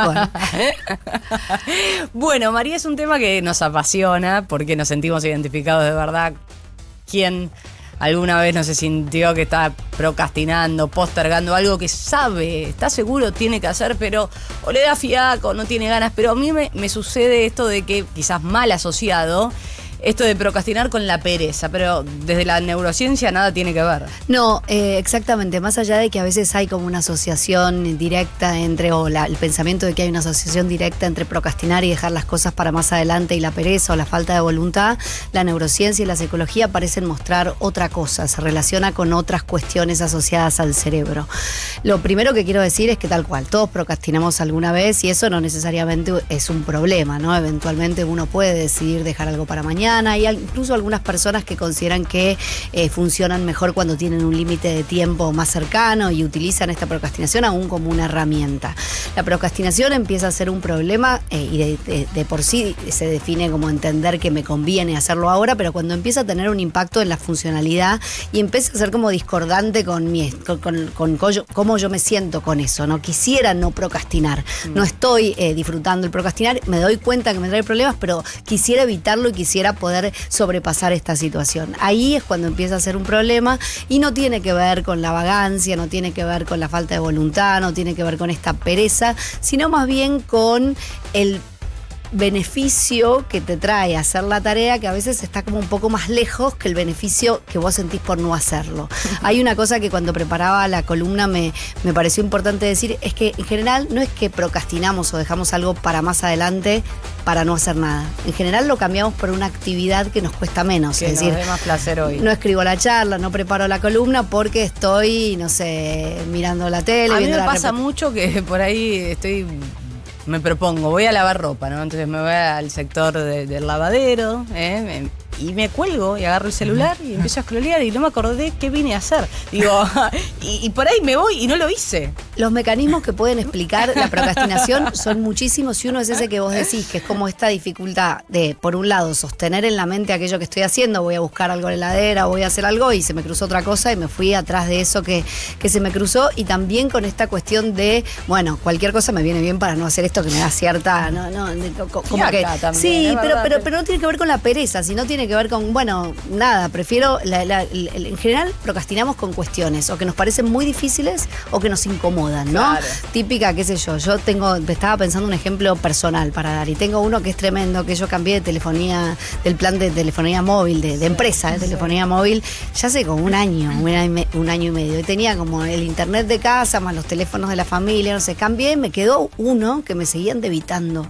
Bueno. Bueno, María, es un tema que nos apasiona porque nos sentimos identificados de verdad. ¿Quién alguna vez no se sintió que está procrastinando, postergando algo que sabe, está seguro tiene que hacer, pero o le da fiaco, no tiene ganas? Pero a mí me sucede esto de que, quizás mal asociado, esto de procrastinar con la pereza, pero desde la neurociencia nada tiene que ver. No, exactamente, más allá de que a veces hay como una asociación directa entre, el pensamiento de que hay una asociación directa entre procrastinar y dejar las cosas para más adelante y la pereza o la falta de voluntad, la neurociencia y la psicología parecen mostrar otra cosa, se relaciona con otras cuestiones asociadas al cerebro. Lo primero que quiero decir es que tal cual, todos procrastinamos alguna vez y eso no necesariamente es un problema, ¿no? Eventualmente uno puede decidir dejar algo para mañana. Hay incluso algunas personas que consideran que funcionan mejor cuando tienen un límite de tiempo más cercano y utilizan esta procrastinación aún como una herramienta. La procrastinación empieza a ser un problema y de por sí se define como entender que me conviene hacerlo ahora, pero cuando empieza a tener un impacto en la funcionalidad y empieza a ser como discordante con cómo yo me siento con eso, ¿no? Quisiera no procrastinar, no estoy disfrutando el procrastinar, me doy cuenta que me trae problemas, pero quisiera evitarlo y quisiera poder sobrepasar esta situación. Ahí es cuando empieza a ser un problema y no tiene que ver con la vagancia, no tiene que ver con la falta de voluntad, no tiene que ver con esta pereza, sino más bien con el beneficio que te trae hacer la tarea, que a veces está como un poco más lejos que el beneficio que vos sentís por no hacerlo. Hay una cosa que cuando preparaba la columna me pareció importante decir, es que en general no es que procrastinamos o dejamos algo para más adelante para no hacer nada. En general lo cambiamos por una actividad que nos cuesta menos. Que es decir, nos dé más placer hoy. No escribo la charla, no preparo la columna porque estoy, no sé, mirando la tele. A mí me pasa mucho que por ahí me propongo, voy a lavar ropa, ¿no? Entonces me voy al sector del lavadero, y me cuelgo y agarro el celular y empiezo a scrollear y no me acordé qué vine a hacer. Digo, y por ahí me voy y no lo hice. Los mecanismos que pueden explicar la procrastinación son muchísimos y uno es ese que vos decís, que es como esta dificultad de, por un lado, sostener en la mente aquello que estoy haciendo, voy a buscar algo en la heladera, voy a hacer algo y se me cruzó otra cosa y me fui atrás de eso que se me cruzó, y también con esta cuestión de, bueno, cualquier cosa me viene bien para no hacer esto que me da cierta, como que también, sí, pero verdad, no tiene que ver con la pereza, sino tiene que ver con, bueno, nada, prefiero, en general procrastinamos con cuestiones o que nos parecen muy difíciles o que nos incomodan, ¿no? Claro. Típica, qué sé yo, estaba pensando un ejemplo personal para dar, y tengo uno que es tremendo, que yo cambié de telefonía, del plan de telefonía móvil, de empresa de telefonía móvil, ya hace como un año y medio, y tenía como el internet de casa, más los teléfonos de la familia, no sé, cambié y me quedó uno que me seguían debitando.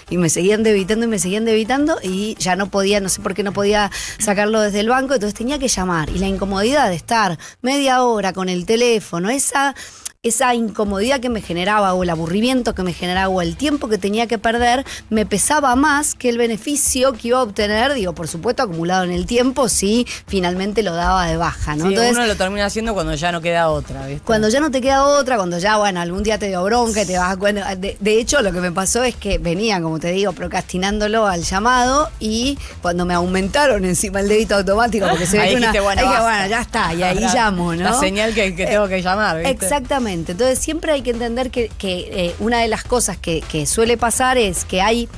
Y me seguían debitando y ya no podía, no sé por qué no podía sacarlo desde el banco, entonces tenía que llamar. Y la incomodidad de estar media hora con el teléfono, esa incomodidad que me generaba, o el aburrimiento que me generaba, o el tiempo que tenía que perder, me pesaba más que el beneficio que iba a obtener, digo, por supuesto, acumulado en el tiempo, si finalmente lo daba de baja, ¿no? Sí, entonces, uno lo termina haciendo cuando ya no queda otra, ¿viste? cuando ya no te queda otra, cuando ya, bueno, algún día te dio bronca y te vas a cuenta. De hecho, lo que me pasó es que venía, como te digo, procrastinándolo al llamado, y cuando me aumentaron encima el débito automático, porque se ve ahí que dijiste, bueno, ya está, y ahí llamo, ¿no? La señal que tengo que llamar, ¿viste? Exactamente. Entonces siempre hay que entender que una de las cosas que suele pasar es que hay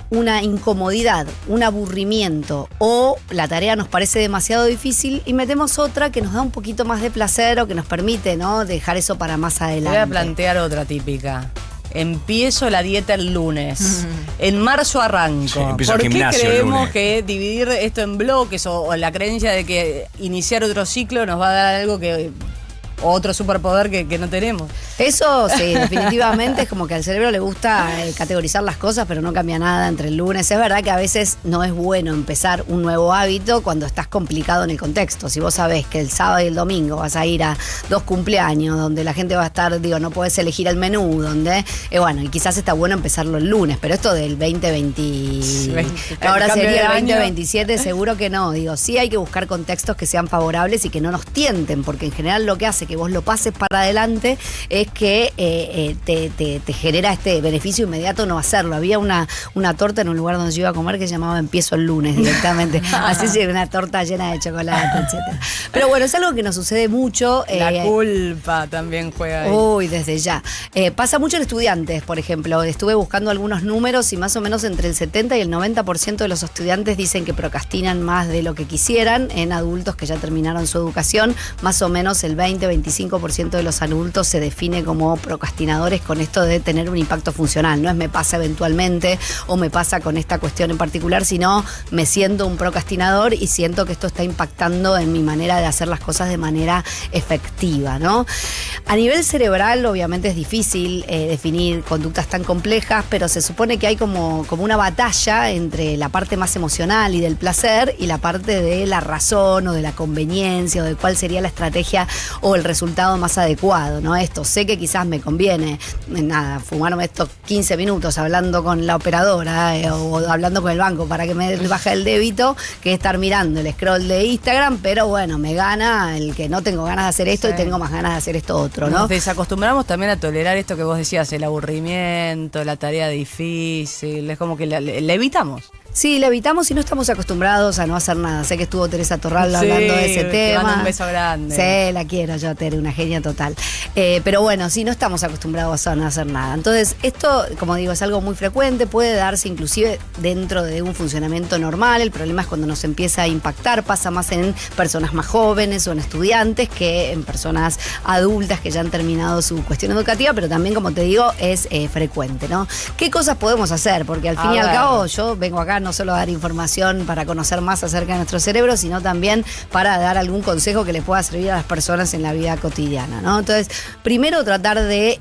una incomodidad, un aburrimiento, o la tarea nos parece demasiado difícil y metemos otra que nos da un poquito más de placer o que nos permite, ¿no?, dejar eso para más adelante. Te voy a plantear otra típica. Empiezo la dieta el lunes. En marzo arranco. Sí, empiezo ¿Por el qué gimnasio el creemos lunes? que dividir esto en bloques o la creencia de que iniciar otro ciclo nos va a dar algo que... otro superpoder que no tenemos? Eso sí, definitivamente es como que al cerebro le gusta categorizar las cosas, pero no cambia nada entre el lunes. Es verdad que a veces no es bueno empezar un nuevo hábito cuando estás complicado en el contexto. Si vos sabés que el sábado y el domingo vas a ir a 2 cumpleaños donde la gente va a estar, digo, no podés elegir el menú, donde, bueno, y quizás está bueno empezarlo el lunes, pero esto del 2020, ahora sería el 2027, seguro que no. Digo, sí hay que buscar contextos que sean favorables y que no nos tienten, porque en general lo que hace hace que vos lo pases para adelante es que te genera este beneficio inmediato no hacerlo. Había una torta en un lugar donde yo iba a comer que se llamaba Empiezo el lunes directamente. Así sí, una torta llena de chocolate, etcétera. Pero bueno, es algo que nos sucede mucho. La culpa también juega ahí. Uy, desde ya. Pasa mucho en estudiantes, por ejemplo. Estuve buscando algunos números y más o menos entre el 70 y el 90% de los estudiantes dicen que procrastinan más de lo que quisieran. En adultos que ya terminaron su educación, más o menos el 20-25% de los adultos se define como procrastinadores con esto de tener un impacto funcional. No es me pasa eventualmente o me pasa con esta cuestión en particular, sino me siento un procrastinador y siento que esto está impactando en mi manera de hacer las cosas de manera efectiva, ¿no? A nivel cerebral, obviamente es difícil definir conductas tan complejas, pero se supone que hay como una batalla entre la parte más emocional y del placer y la parte de la razón o de la conveniencia o de cuál sería la estrategia o el resultado más adecuado, ¿no? Esto, sé que quizás me conviene, nada, fumarme estos 15 minutos hablando con la operadora o hablando con el banco para que me baje el débito, que estar mirando el scroll de Instagram, pero bueno, me gana el que no tengo ganas de hacer esto y tengo más ganas de hacer esto otro, ¿no? Nos desacostumbramos también a tolerar esto que vos decías, el aburrimiento, la tarea difícil, es como que le evitamos. Sí, le evitamos y no estamos acostumbrados a no hacer nada. Sé que estuvo Teresa Torralba hablando de ese tema. Te mando un beso grande. Sí, la quiero yo, Tere, una genia total. Pero bueno, sí, no estamos acostumbrados a no hacer nada. Entonces, esto, como digo, es algo muy frecuente, puede darse inclusive dentro de un funcionamiento normal. El problema es cuando nos empieza a impactar, pasa más en personas más jóvenes o en estudiantes que en personas adultas que ya han terminado su cuestión educativa, pero también, como te digo, es frecuente, ¿no? ¿Qué cosas podemos hacer? Porque al fin y al cabo yo vengo acá no solo a dar información para conocer más acerca de nuestro cerebro, sino también para dar algún consejo que les pueda servir a las personas en la vida cotidiana, ¿no? Entonces, primero tratar de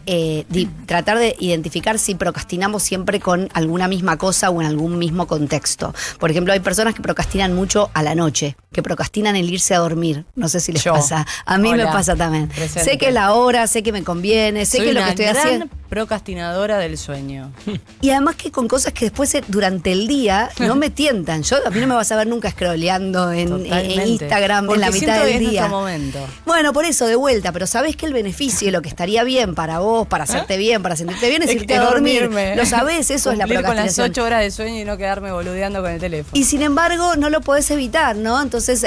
identificar si procrastinamos siempre con alguna misma cosa o en algún mismo contexto. Por ejemplo, hay personas que procrastinan mucho a la noche, que procrastinan el irse a dormir. No sé si les pasa. A mí me pasa también. Presente. Sé que es la hora, sé que me conviene, sé que lo que estoy haciendo. Procrastinadora del sueño. Y además que con cosas que después durante el día no me tientan. A mí no me vas a ver nunca scrolleando en Instagram en la mitad del día. Momento. Bueno, por eso, de vuelta, pero sabés que el beneficio, lo que estaría bien para vos, para hacerte bien, para sentirte bien, es irte a dormir. Lo sabés, eso es la procrastinación. Con las 8 horas de sueño y no quedarme boludeando con el teléfono. Y sin embargo, no lo podés evitar, ¿no? Entonces,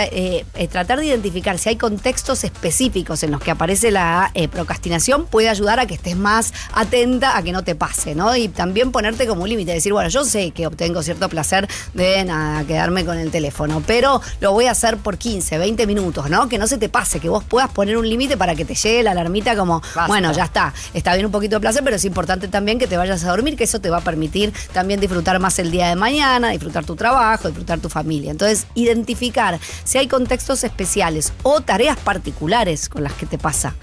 tratar de identificar si hay contextos específicos en los que aparece la procrastinación puede ayudar a que estés más atenta a que no te pase, ¿no? Y también ponerte como un límite, decir, bueno, yo sé que obtengo cierto placer de quedarme con el teléfono, pero lo voy a hacer por 15, 20 minutos, ¿no? Que no se te pase, que vos puedas poner un límite para que te llegue la alarmita como, basta. Bueno, ya está bien un poquito de placer, pero es importante también que te vayas a dormir, que eso te va a permitir también disfrutar más el día de mañana, disfrutar tu trabajo, disfrutar tu familia. Entonces, identificar si hay contextos especiales o tareas particulares con las que te pasa.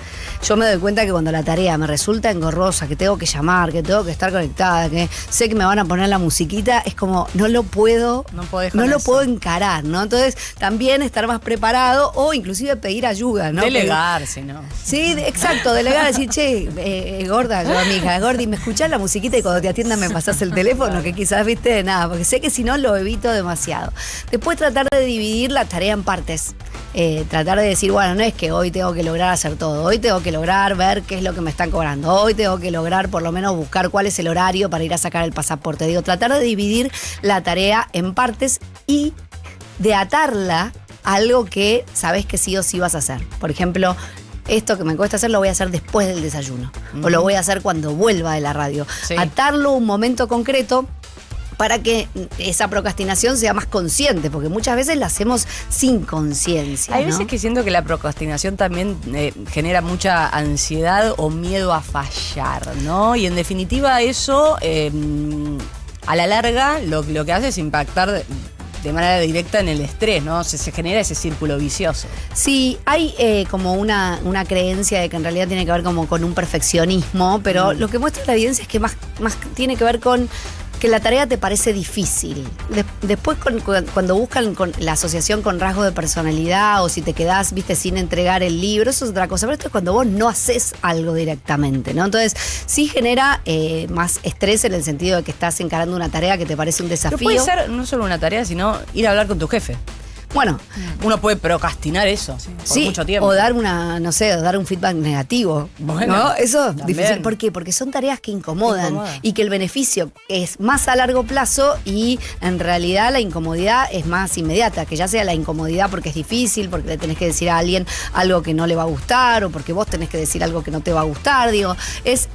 Yo me doy cuenta que cuando la tarea me resulta engorrosa, que tengo que llamar, que tengo que estar conectada, que sé que me van a poner la musiquita, es como, no lo puedo encarar, ¿no? Entonces, también estar más preparado o inclusive pedir ayuda, ¿no? Delegar, si no. Sí, exacto, delegar, decir, che, gorda, yo amiga, Gordi, ¿me escuchás la musiquita y cuando te atiendan me pasás el teléfono? Que quizás, viste, nada, porque sé que si no lo evito demasiado. Después tratar de dividir la tarea en partes. Tratar de decir, bueno, no es que hoy tengo que lograr hacer todo, hoy tengo que lograr ver qué es lo que me están cobrando, hoy tengo que lograr por lo menos buscar cuál es el horario para ir a sacar el pasaporte. Digo, tratar de dividir la tarea en partes y de atarla a algo que sabes que sí o sí vas a hacer. Por ejemplo, esto que me cuesta hacer lo voy a hacer después del desayuno, o lo voy a hacer cuando vuelva de la radio. Sí. Atarlo a un momento concreto para que esa procrastinación sea más consciente, porque muchas veces la hacemos sin conciencia. Hay veces que siento que la procrastinación también genera mucha ansiedad o miedo a fallar, ¿no? Y en definitiva eso, a la larga, lo que hace es impactar de manera directa en el estrés, ¿no? Se genera ese círculo vicioso. Sí, hay como una creencia de que en realidad tiene que ver como con un perfeccionismo, pero lo que muestra la evidencia es que más tiene que ver con que la tarea te parece difícil. Después cuando buscan con la asociación con rasgos de personalidad o si te quedás, viste, sin entregar el libro, eso es otra cosa. Pero esto es cuando vos no haces algo directamente, ¿no? Entonces sí genera más estrés en el sentido de que estás encarando una tarea que te parece un desafío. Pero puede ser no solo una tarea, sino ir a hablar con tu jefe. Bueno, Uno puede procrastinar eso por mucho tiempo. o dar no sé, o dar un feedback negativo. Bueno, ¿no? Eso es también. difícil. ¿Por qué? Porque son tareas que incomodan Incomoda. y que el beneficio es más a largo plazo y en realidad la incomodidad es más inmediata, que ya sea la incomodidad porque es difícil, porque le tenés que decir a alguien algo que no le va a gustar o porque vos tenés que decir algo que no te va a gustar. Digo, es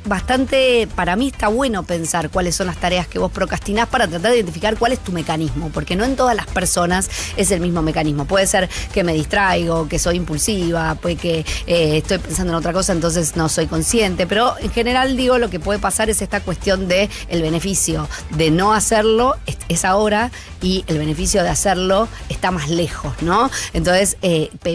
bastante, para mí está bueno pensar cuáles son las tareas que vos procrastinás para tratar de identificar cuál es tu mecanismo, porque no en todas las personas es el mismo mecanismo. Puede ser que me distraigo, que soy impulsiva, puede que estoy pensando en otra cosa, entonces no soy consciente, pero en general digo, lo que puede pasar es esta cuestión de el beneficio de no hacerlo es ahora y el beneficio de hacerlo está más lejos, ¿no? Entonces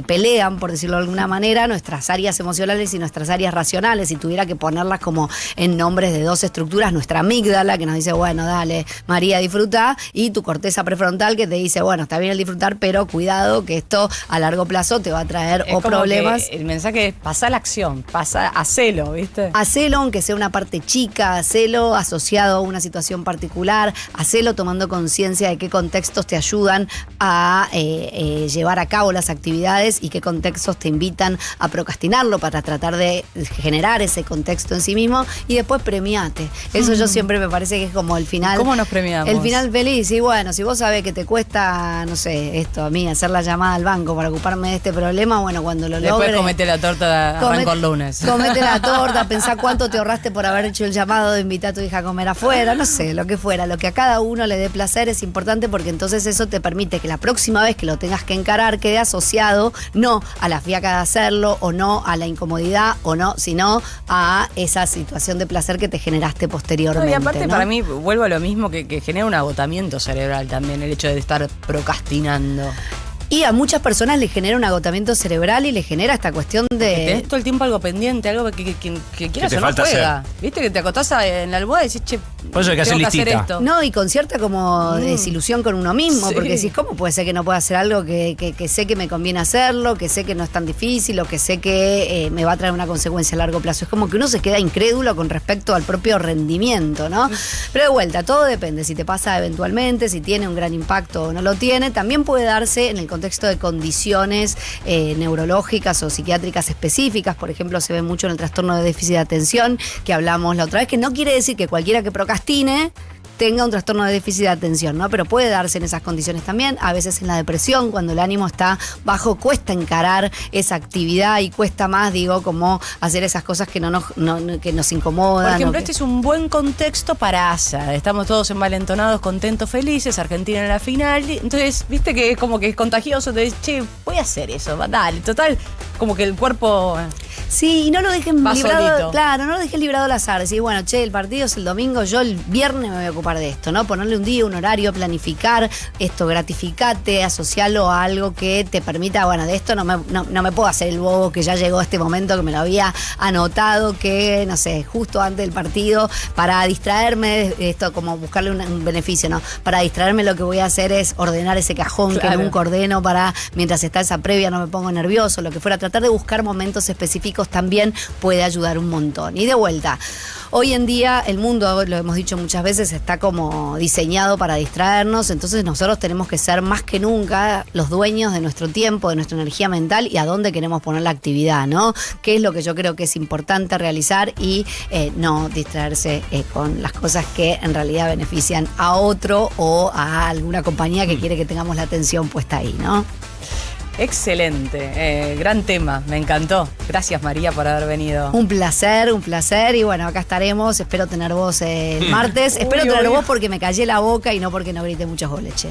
pelean, por decirlo de alguna manera, nuestras áreas emocionales y nuestras áreas racionales. Si tuviera que ponerlas como en nombres de dos estructuras, nuestra amígdala que nos dice, bueno, dale, María, disfruta, y tu corteza prefrontal que te dice, bueno, está bien el disfrutar, pero cuidado que esto a largo plazo te va a traer Es o como problemas. que el mensaje es pasar la acción, hacelo, ¿viste? Hacelo aunque sea una parte chica, hacelo asociado a una situación particular, hacelo tomando conciencia de qué contextos te ayudan a llevar a cabo las actividades y qué contextos te invitan a procrastinarlo para tratar de generar ese contexto en sí mismo y después premiate. Eso yo siempre me parece que es como el final. ¿Cómo nos premiamos? El final feliz. Y bueno, si vos sabés que te cuesta, no sé, esto a mí, hacer la llamada al banco para ocuparme de este problema, bueno, cuando lo Después logre. comete la torta, arranco el lunes. Comete la torta, pensá cuánto te ahorraste por haber hecho el llamado de invitar a tu hija a comer afuera, no sé, lo que fuera. Lo que a cada uno le dé placer es importante porque entonces eso te permite que la próxima vez que lo tengas que encarar quede asociado no a la fiaca de hacerlo o no a la incomodidad o no, sino a esa situación de placer que te generaste posteriormente. No, y aparte ¿no? para mí, vuelvo a lo mismo, que genera un agotamiento cerebral también el hecho de estar procrastinando. Y a muchas personas les genera un agotamiento cerebral y les genera esta cuestión Que de... tenés todo el tiempo algo pendiente, algo que quieras te o no falta juega. Viste que te acostás en la almohada y decís, che, Por eso hay que hacer tengo listita. esto. No, y con cierta como desilusión con uno mismo, Sí. porque decís, ¿cómo puede ser que no pueda hacer algo que sé que me conviene hacerlo, que sé que no es tan difícil o que sé que me va a traer una consecuencia a largo plazo? Es como que uno se queda incrédulo con respecto al propio rendimiento, ¿no? Pero de vuelta, todo depende, si te pasa eventualmente, si tiene un gran impacto o no lo tiene, también puede darse en el contexto de condiciones neurológicas o psiquiátricas específicas. Por ejemplo, se ve mucho en el trastorno de déficit de atención, que hablamos la otra vez, que no quiere decir que cualquiera que procrastine tenga un trastorno de déficit de atención, ¿no? Pero puede darse en esas condiciones también. A veces en la depresión, cuando el ánimo está bajo, cuesta encarar esa actividad y cuesta más, digo, como hacer esas cosas que que nos incomodan. Por ejemplo, o que- este es un buen contexto para ASA. Estamos todos envalentonados, contentos, felices. Argentina en la final. Entonces, viste que es como que es contagioso. Te dices, che, voy a hacer eso. Dale, total, como que el cuerpo... Sí, y no lo dejen Va librado, solito. claro, no lo dejen librado al azar. Decir, bueno, che, el partido es el domingo, yo el viernes me voy a ocupar de esto, ¿no? Ponerle un día, un horario, planificar esto, gratificate, asociarlo a algo que te permita, bueno, de esto no me puedo hacer el bobo que ya llegó este momento, que me lo había anotado, que, no sé, justo antes del partido, para distraerme, esto como buscarle un beneficio, ¿no? Para distraerme lo que voy a hacer es ordenar ese cajón que Claro. nunca ordeno para, mientras está esa previa, no me pongo nervioso, lo que fuera. Tratar de buscar momentos específicos también puede ayudar un montón. Y de vuelta, hoy en día el mundo, lo hemos dicho muchas veces, está como diseñado para distraernos, entonces nosotros tenemos que ser más que nunca los dueños de nuestro tiempo, de nuestra energía mental y a dónde queremos poner la actividad, ¿no? ¿Qué es lo que yo creo que es importante realizar y no distraerse con las cosas que en realidad benefician a otro o a alguna compañía que quiere que tengamos la atención puesta ahí, ¿no? Excelente, gran tema, me encantó. Gracias María por haber venido. Un placer y bueno, acá estaremos, espero tener vos el martes, espero Uy, tener uy. vos porque me callé la boca y no porque no grité muchos goles, che.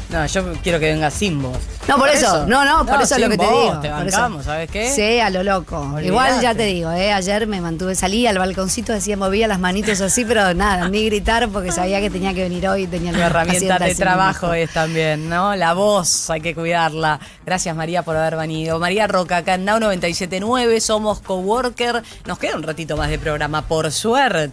No, yo quiero que venga sin vos. No, por eso, por eso es lo sin que te vos, digo. Te por eso. bancamos, ¿sabes qué? Sí, a lo loco. Olvidate. Igual ya te digo, ayer me salí al balconcito, decía, movía las manitos así, pero nada, ni gritar porque sabía que tenía que venir hoy y tenía Una herramienta de así trabajo mismo. es también, ¿no? La voz, hay que cuidarla. Gracias María por haber venido. María Roca, acá en Now 97.9, somos coworker. Nos queda un ratito más de programa, por suerte.